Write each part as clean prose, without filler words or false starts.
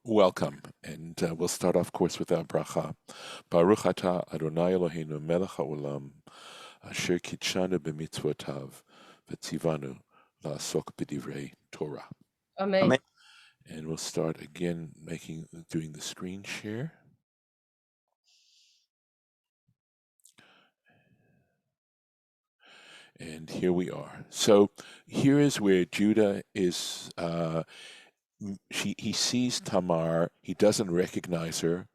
Welcome, and we'll start off, of course, with our bracha. Baruch atah Adonai Eloheinu melech haolam, asher kitshanu b'mitzvotav, v'tzivanu la'asok b'divrei Torah. Amen. And we'll start again doing the screen share. And here we are. So here is where Judah is. He sees Tamar. He doesn't recognize her.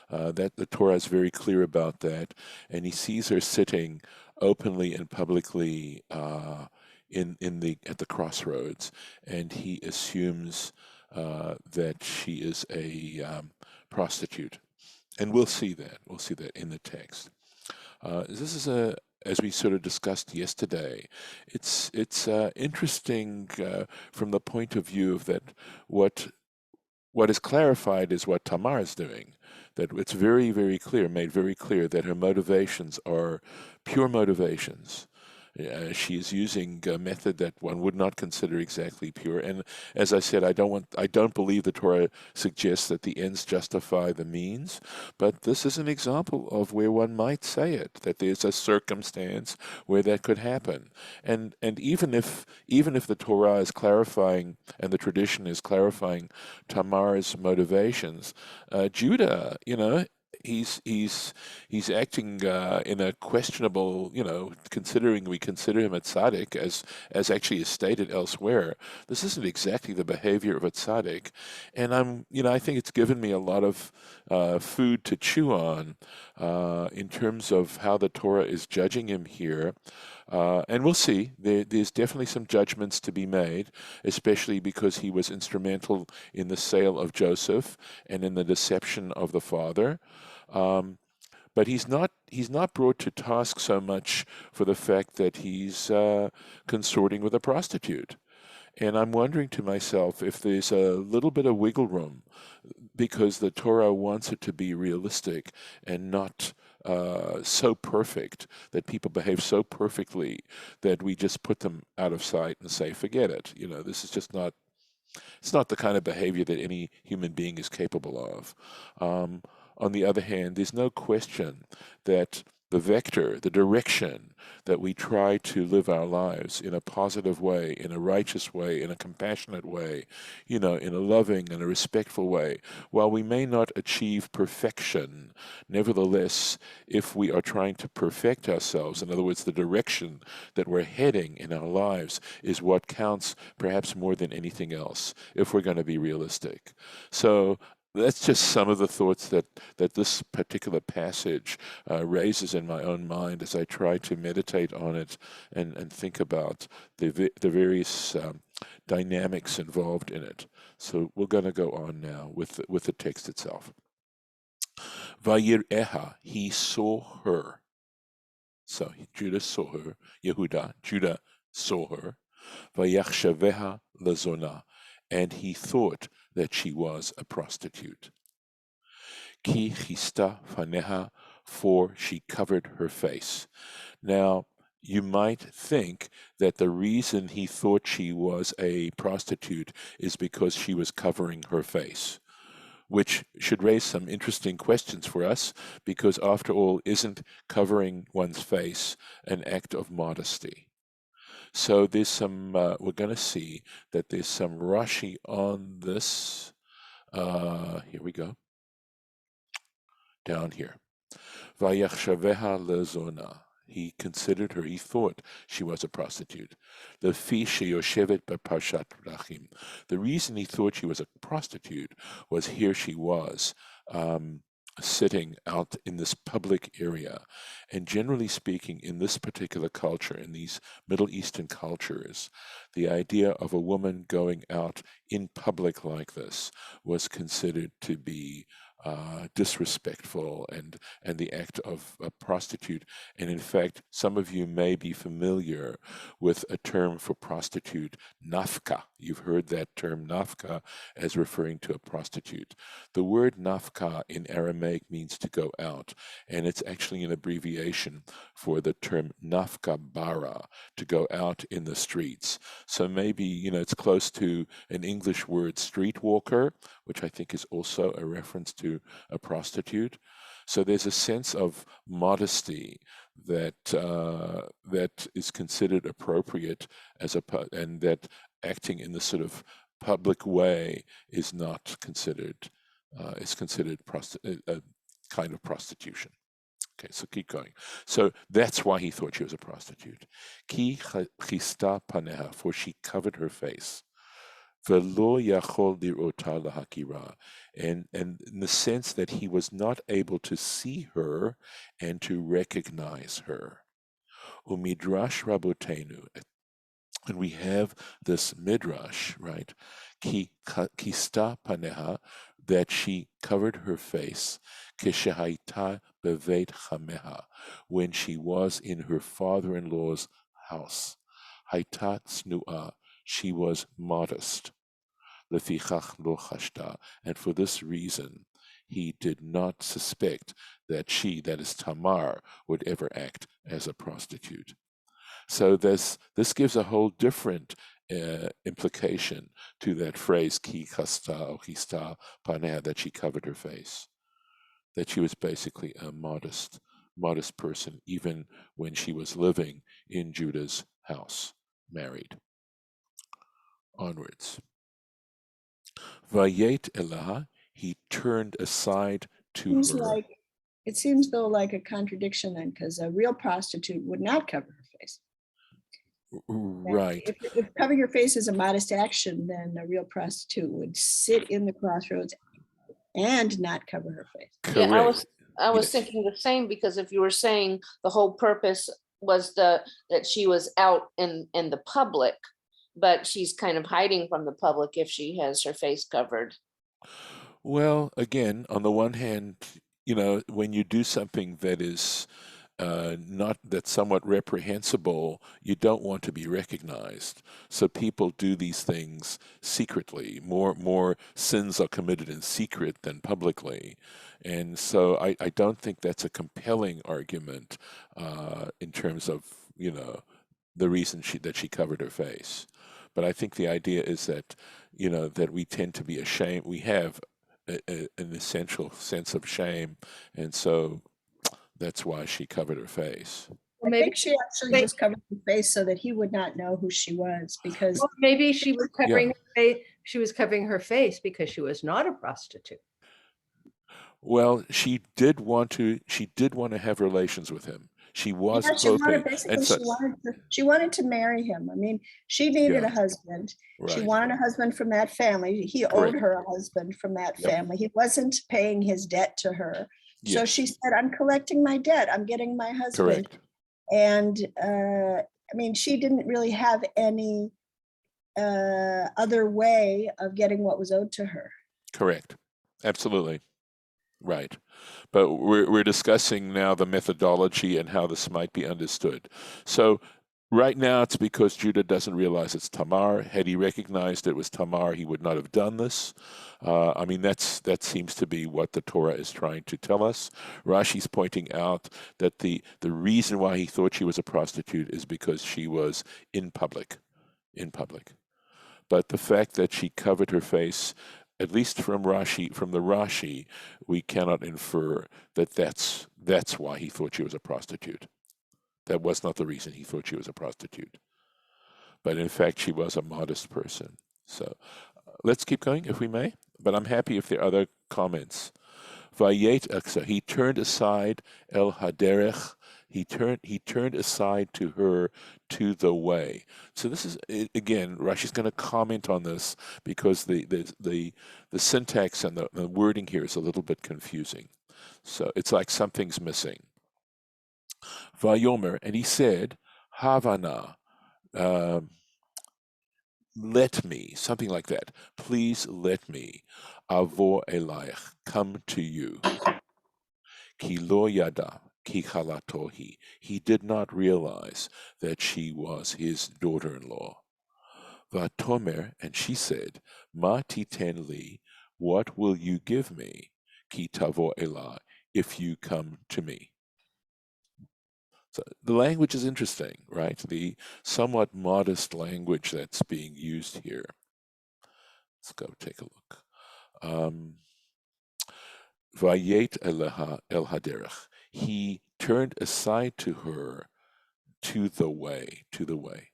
That the Torah is very clear about that, and he sees her sitting openly and publicly at the crossroads, and he assumes that she is a prostitute, and we'll see that. We'll see that in the text. This is as we sort of discussed yesterday, it's interesting from the point of view of that what is clarified is what Tamar is doing. That it's very, very clear, made very clear that her motivations are pure motivations. She is using a method that one would not consider exactly pure. And as I said, I don't believe the Torah suggests that the ends justify the means, but this is an example of where one might say it, that there's a circumstance where that could happen. And even if the Torah is clarifying and the tradition is clarifying Tamar's motivations, Judah, he's acting in a questionable, considering we consider him a tzaddik, as actually is stated elsewhere. This isn't exactly the behavior of a tzaddik, and I think it's given me a lot of food to chew on in terms of how the Torah is judging him here. And we'll see. There's definitely some judgments to be made, especially because he was instrumental in the sale of Joseph and in the deception of the father. But he's not brought to task so much for the fact that he's consorting with a prostitute. And I'm wondering to myself if there's a little bit of wiggle room, because the Torah wants it to be realistic and not so perfect, that people behave so perfectly that we just put them out of sight and say, forget it. This is just not, it's not the kind of behavior that any human being is capable of. On the other hand, there's no question that the vector, the direction that we try to live our lives in a positive way, in a righteous way, in a compassionate way, in a loving and a respectful way, while we may not achieve perfection, nevertheless, if we are trying to perfect ourselves, in other words, the direction that we're heading in our lives is what counts perhaps more than anything else, if we're going to be realistic. So that's just some of the thoughts that this particular passage raises in my own mind as I try to meditate on it and think about the various dynamics involved in it. So we're going to go on now with the text itself. Vayireha, he saw her. So Judah saw her. Judah saw her. Vayachshaveha lazona, and he thought that she was a prostitute. Ki chista faneha, for she covered her face. Now, you might think that the reason he thought she was a prostitute is because she was covering her face, which should raise some interesting questions for us, because after all, isn't covering one's face an act of modesty? So there's some, we're going to see that there's some Rashi on this. Here we go. Down here. Vayachshaveha lezona. He considered her, he thought she was a prostitute. Lefi sheyoshevet beparshat rachim. The reason he thought she was a prostitute was here she was, sitting out in this public area. And generally speaking, in this particular culture, in these Middle Eastern cultures, the idea of a woman going out in public like this was considered to be disrespectful and the act of a prostitute. And in fact, some of you may be familiar with a term for prostitute, nafka. You've heard that term nafka as referring to a prostitute. The word nafka in Aramaic means to go out, and it's actually an abbreviation for the term nafka bara, to go out in the streets. So maybe, it's close to an English word streetwalker, which I think is also a reference to a prostitute. So there's a sense of modesty that that is considered appropriate and that acting in the sort of public way is not considered is considered a kind of prostitution. Okay, so keep going. So that's why he thought she was a prostitute. Ki chista paneha, for she covered her face. Velo yachol lirota lahakira, and in the sense that he was not able to see her and to recognize her. Umidrash rabotenu, and we have this midrash, right? Kista paneha, that she covered her face, kishahaita bevet chameha, when she was in her father-in-law's house. Haita tsnu'a, she was modest. Lefichach lo chashta, and for this reason, he did not suspect that she, that is Tamar, would ever act as a prostitute. So this gives a whole different implication to that phrase ki chasta or chista paneh, that she covered her face, that she was basically a modest person, even when she was living in Judah's house, married. Onwards. Vayet elah, he turned aside to her. It seems though like a contradiction then, because a real prostitute would not cover her face. Right. If covering your face is a modest action, then a real prostitute would sit in the crossroads and not cover her face. Correct. Yeah, I was thinking the same, because if you were saying the whole purpose was that she was out in the public, but she's kind of hiding from the public if she has her face covered. Well, again, on the one hand, when you do something that is not that's somewhat reprehensible, you don't want to be recognized. So people do these things secretly. More sins are committed in secret than publicly. And so I don't think that's a compelling argument in terms of, the reason that she covered her face. But I think the idea is that, that we tend to be ashamed. We have an essential sense of shame, and so that's why she covered her face. I think she actually just covered her face so that he would not know who she was, because maybe she was covering her face. She was covering her face because she was not a prostitute. Well, she did want to have relations with him. She was hoping, she wanted to marry him. I mean, she needed a husband. Right. She wanted a husband from that family. He owed her a husband from that family. He wasn't paying his debt to her. Yes. So she said, I'm collecting my debt. I'm getting my husband. Correct. And I mean, she didn't really have any other way of getting what was owed to her. Correct. Absolutely. Right. But we're discussing now the methodology and how this might be understood. So right now it's because Judah doesn't realize it's Tamar. Had he recognized it was Tamar, he would not have done this. I mean, that seems to be what the Torah is trying to tell us. Rashi's pointing out that the reason why he thought she was a prostitute is because she was in public. But the fact that she covered her face, at least from the Rashi, we cannot infer that that's why he thought she was a prostitute. That was not the reason he thought she was a prostitute. But in fact, she was a modest person. So let's keep going, if we may. But I'm happy if there are other comments. Vayet aksa, he turned aside el haderech. He turned aside to her, to the way. So this is, again, Rashi's going to comment on this because the syntax and the wording here is a little bit confusing. So it's like something's missing. Vayomer, and he said, Havana, let me, something like that. Please let me, avo elayich, come to you. Ki lo yada, ki halatohi. He did not realize that she was his daughter-in-law. Vatomer, and she said, Ma titen li, what will you give me? Ki tavo elai, if you come to me. So the language is interesting, right? The somewhat modest language that's being used here. Let's go take a look. Vayet eleha el haderech. He turned aside to her, to the way, to the way.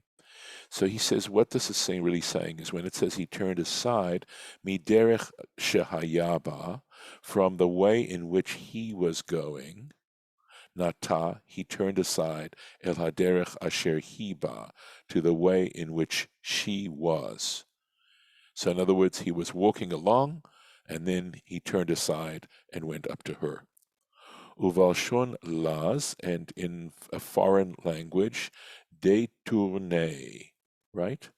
So he says, what this is saying, really saying, is when it says he turned aside, miderech shehayaba, from the way in which he was going, nata, he turned aside, el haderech asher hiba, to the way in which she was. So in other words, he was walking along, and then he turned aside and went up to her. Uvalshon las, and in a foreign language, détourner, right?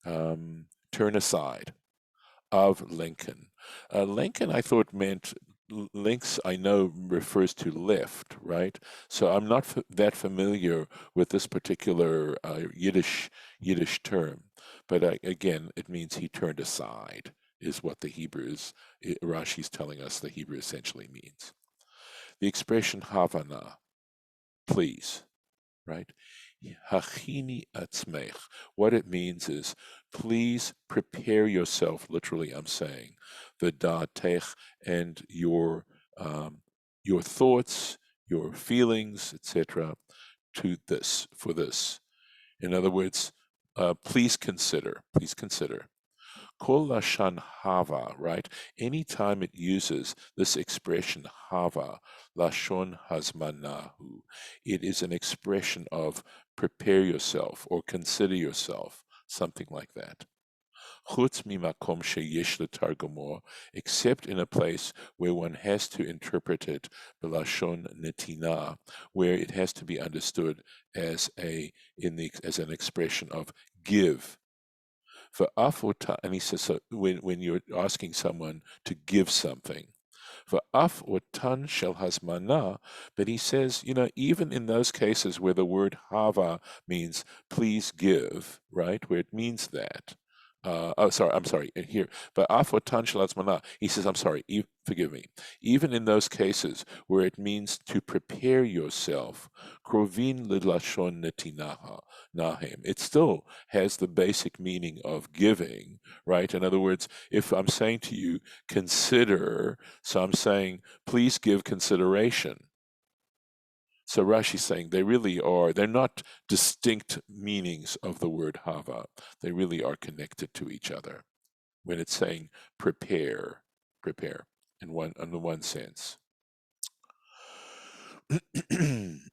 Turn aside, of Lincoln. Lincoln, I thought meant links. I know refers to left, right? So I'm not that familiar with this particular Yiddish term, but again, it means he turned aside, is what the Hebrews, Rashi's telling us the Hebrew essentially means. The expression havana, please, right? Hachini atzmech. What it means is, please prepare yourself. Literally, I'm saying, v'da'atech, and your thoughts, your feelings, etc., to this, for this. In other words, please consider. Please consider. Kol lashan hava, right? Anytime it uses this expression hava, lashon hazmanahu, it is an expression of prepare yourself or consider yourself, something like that. Chutz mimakom sheyesh letargumor, except in a place where one has to interpret it b'lashon netina, where it has to be understood as as an expression of give. And he says, so when you're asking someone to give something, Va'af otan shel hazmana, but he says, even in those cases where the word hava means please give, right, where it means that. I'm sorry, here, Va'af otan shel hazmana, he says, I'm sorry, forgive me, even in those cases where it means to prepare yourself, krovin lidlashon netinaha, nahem, it still has the basic meaning of giving, right? In other words, if I'm saying to you, consider, so I'm saying, please give consideration. So Rashi's saying they're not distinct meanings of the word hava. They really are connected to each other when it's saying prepare, in one sense.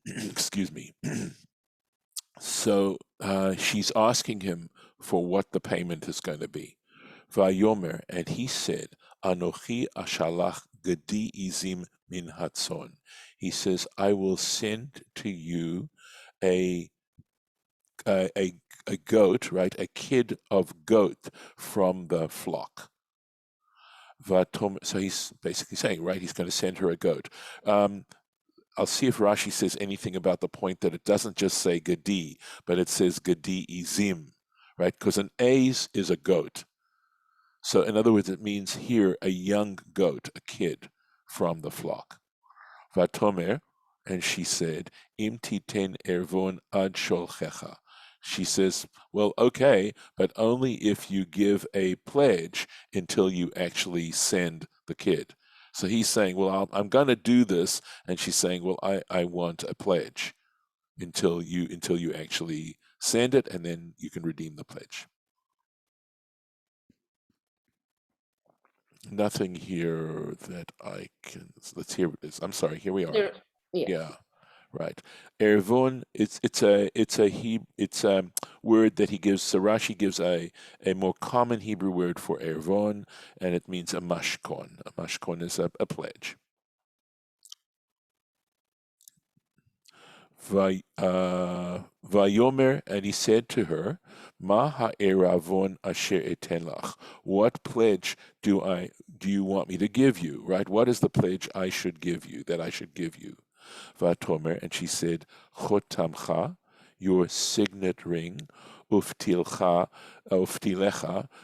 Excuse me. So she's asking him for what the payment is going to be. Vayomer, and he said, Anochi ashalach gedi izim min hatzon. He says, I will send to you a goat, right? A kid of goat from the flock. So he's basically saying, right, he's going to send her a goat. I'll see if Rashi says anything about the point that it doesn't just say gedi, but it says gedi izim, right? Because an aze is a goat. So in other words, it means here a young goat, a kid from the flock. Vatomer, and she said, Im titen ervon ad sholchecha. She says, well, okay, but only if you give a pledge until you actually send the kid. So he's saying, well, I'm going to do this, and she's saying, well, I want a pledge until you actually send it, and then you can redeem the pledge. Nothing here that I can. Let's hear this. I'm sorry. Here we are. Yeah, right. Ervon. It's a word that he gives. So Rashi gives a more common Hebrew word for ervon, and it means a mashkon. A mashkon is a pledge. Vayomer, and he said to her, Ma ha'eravon asher eten lach. What pledge do you want me to give you? Right? What is the pledge I should give you, that I should give you? Vatomer, and she said, Chotamcha, your signet ring, uftilecha,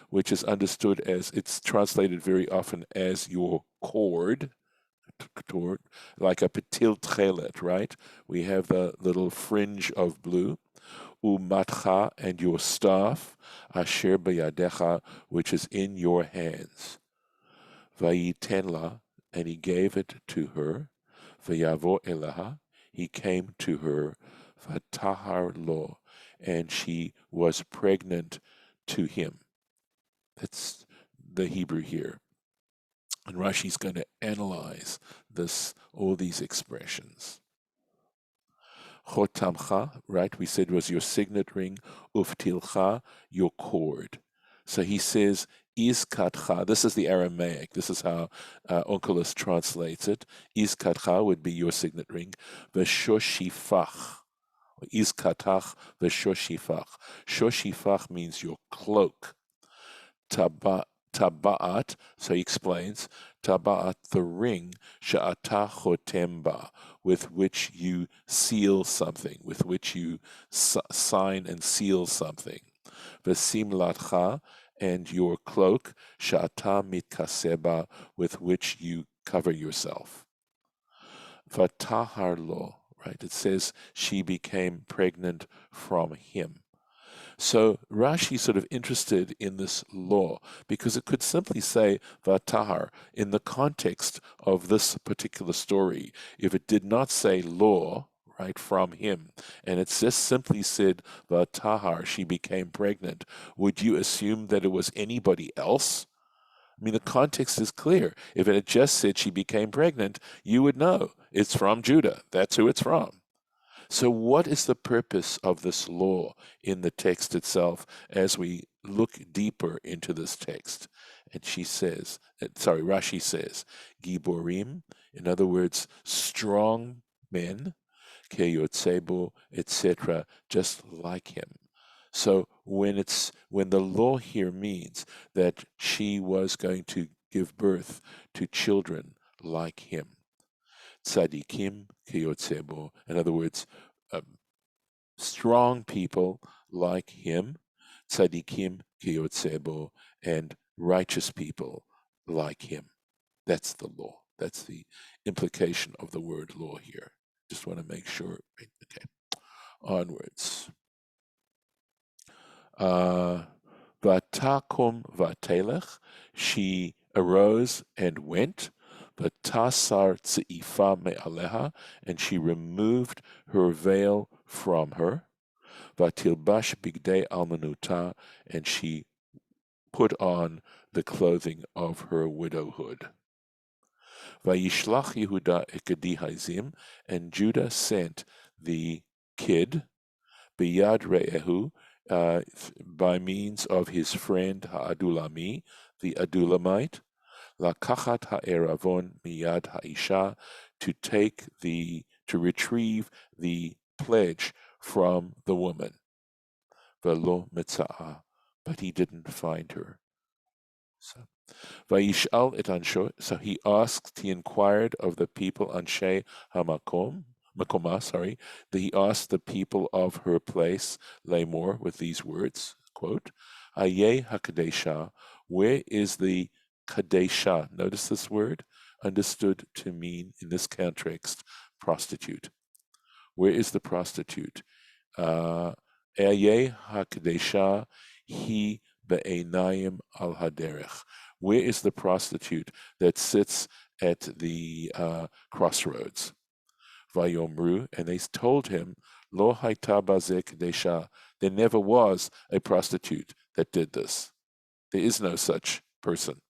which is understood as, it's translated very often as your cord, like a petil tchelet, right? We have the little fringe of blue. Umatcha, and your staff, asher beyadecha, which is in your hands. Vayitenla, and he gave it to her. Vayavo elaha, he came to her. Vatahar lo, and she was pregnant to him. That's the Hebrew here. And Rashi's going to analyze all these expressions. Chotamcha, right, we said was your signet ring. Uftilcha, your cord. So he says, Izkatcha, this is the Aramaic, this is how Onkelos translates it. Izkatcha would be your signet ring. Veshoshifach, Izkatach, veshoshifach. Shoshifach means your cloak. Taba'at, so he explains, Taba'at, the ring, Sha'ata chotemba, with which you seal something, with which you sign and seal something. V'simlatcha, and your cloak, Sha'ata mitkaseba, with which you cover yourself. Vatahar lo, right, it says she became pregnant from him. So Rashi is sort of interested in this law because it could simply say Vatahar in the context of this particular story. If it did not say law, right, from him, and it just simply said Vatahar, she became pregnant, would you assume that it was anybody else? I mean, the context is clear. If it had just said she became pregnant, you would know it's from Judah. That's who it's from. So what is the purpose of this law in the text itself as we look deeper into this text? And Rashi says, Giborim, in other words, strong men, Keyotsebo, etc., just like him. So when the law here means that she was going to give birth to children like him, tzadikim kiyotzebo. In other words, strong people like him, tzadikim kiyotzebo, and righteous people like him. That's the law. That's the implication of the word law here. Just want to make sure. Okay, onwards. Vatakum vatelech, she arose and went. Vatasar tzeifa me'aleha, and she removed her veil from her. Vatilbash bigdei almanuta, and she put on the clothing of her widowhood. Vayishlach Yehuda ekedi hazim, and Judah sent the kid, biyad re'ehu, by means of his friend Ha'adulami, the Adulamite, Lakachat ha'eravon miyad ha'isha, to retrieve the pledge from the woman. Velo metza'ah, but he didn't find her. Vayishal et ansho, so he inquired of the people anshe hamakom, Makoma, that he asked the people of her place, Lamor, with these words, quote, Aye HaKadesha, where is the Kadesha? Notice this word, understood to mean, in this context, prostitute. Where is the prostitute? Aye HaKadesha, he be'enayim al haderech. Where is the prostitute that sits at the crossroads? Vayomru, and they told him, Lo haita bazeh kadesha, there never was a prostitute that did this. There is no such person.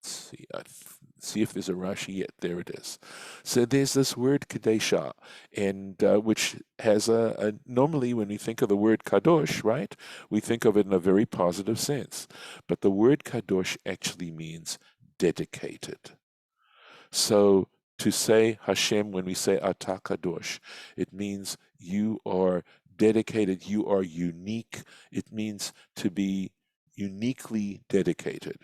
Let's see if there's a Rashi yet. There it is. So there's this word kadesha, and which has normally when we think of the word kadosh, right, we think of it in a very positive sense. But the word kadosh actually means dedicated. So To say Hashem, when we say Ata Kadosh, it means you are dedicated, you are unique. It means to be uniquely dedicated.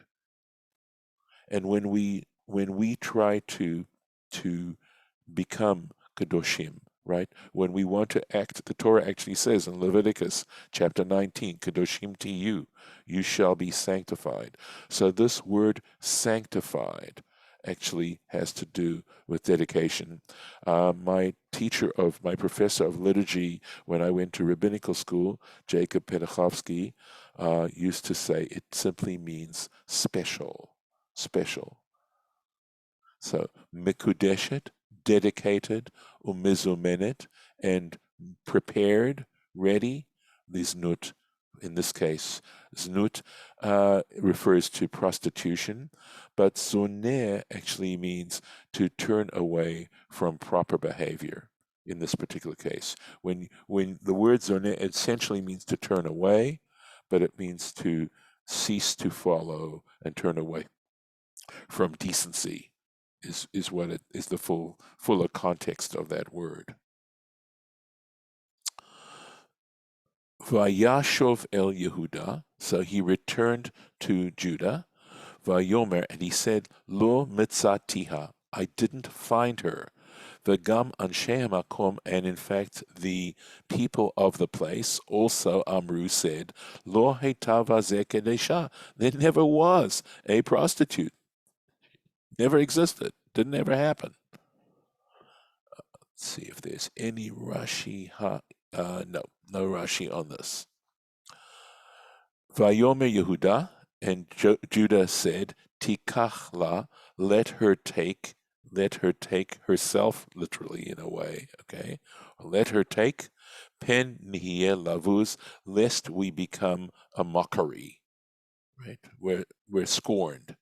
And when we try to become Kadoshim, right? When we want to act, the Torah actually says in Leviticus chapter 19, Kadoshim to you shall be sanctified. So this word sanctified actually has to do with dedication. My professor of liturgy when I went to rabbinical school, Jacob Pedachovsky, used to say it simply means special. So mikudeshet, dedicated, umizumenet, and prepared, ready. The znut, in this case, znut refers to prostitution, but zoneh actually means to turn away from proper behavior. In this particular case, when the word zoneh essentially means to turn away, but it means to cease to follow and turn away from decency is what it is, the fuller context of that word. Vayashov el Yehuda, so he returned to Judah. Vayomer, and he said, Lo mitzatiha, I didn't find her. V'gam anshe makom, and in fact the people of the place also Amru said, Lo heita vazeh kedesha, there never was a prostitute. Never existed. Didn't ever happen. Let's see if there's any Rashi. No Rashi on this. Vayomer Yehuda, and Judah said, Tikachla, let her take herself, literally in a way, okay? Let her take, pen nihye lavuz, lest we become a mockery, right? We're scorned.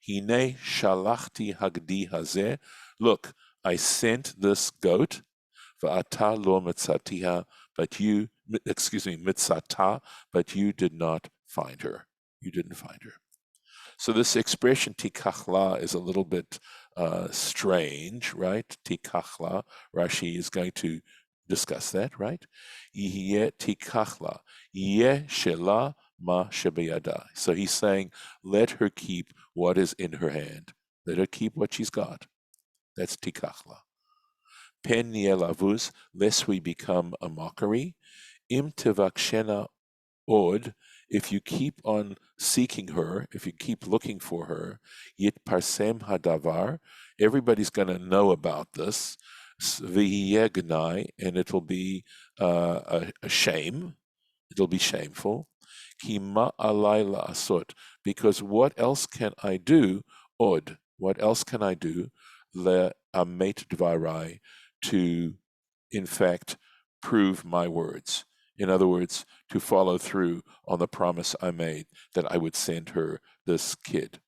Hine shalachti hagdi hazeh. Look, I sent this goat. Va'ata lo mitzatiha, mitzata, but you did not find her. You didn't find her. So this expression tikachla is a little bit strange, right? Tikachla. Rashi is going to discuss that, right? Yeh tikachla, yeh shela ma shebeyada. So he's saying, let her keep what is in her hand. Let her keep what she's got. That's tikachla. Pen lavuz, lest we become a mockery. Im tevakshena od, if you keep on seeking her, if you keep looking for her, yit parsem hadavar, everybody's going to know about this. V'hiyegnai, and it'll be a shame. It'll be shameful. Kima alai la'asot, because what else can I do? Od, what else can I do? Le'amet dvarai, to, in fact, prove my words. In other words, to follow through on the promise I made that I would send her this kid.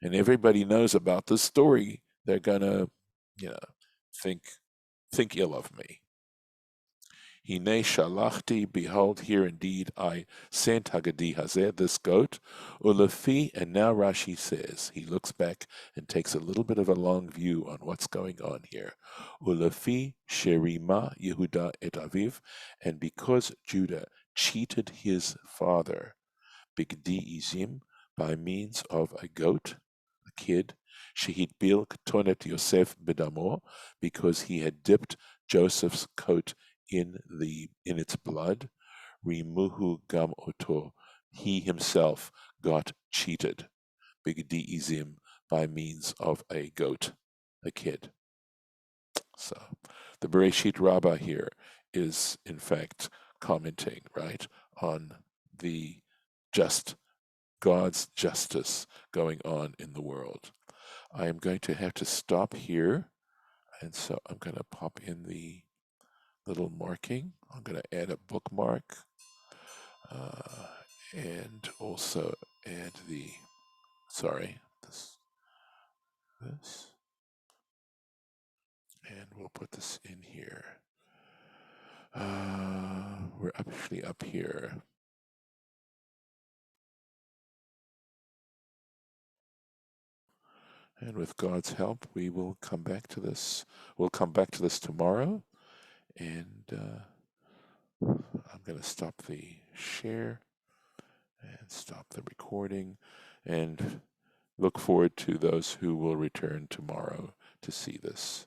And everybody knows about this story. They're gonna, think ill of me. Hine shalachti, behold, here indeed I sent Hagadi Hazeh, this goat, ulefi, and now Rashi says, he looks back and takes a little bit of a long view on what's going on here. Ulefi sherima Yehuda et aviv, and because Judah cheated his father, bigdi izim, by means of a goat, a kid, shehid bil ketonet Yosef bedamo, because he had dipped Joseph's coat in its blood, rimuhu gam oto, he himself got cheated, bigdi izim, by means of a goat, a kid. So the Bereshit Rabbah here is in fact commenting, right, on the God's justice going on in the world. I am going to have to stop here, and so I'm going to pop in the little marking. I'm going to add a bookmark and also add this, and we'll put this in here. We're actually up here. And with God's help, we will come back to this. We'll come back to this tomorrow. And I'm going to stop the share and stop the recording and look forward to those who will return tomorrow to see this.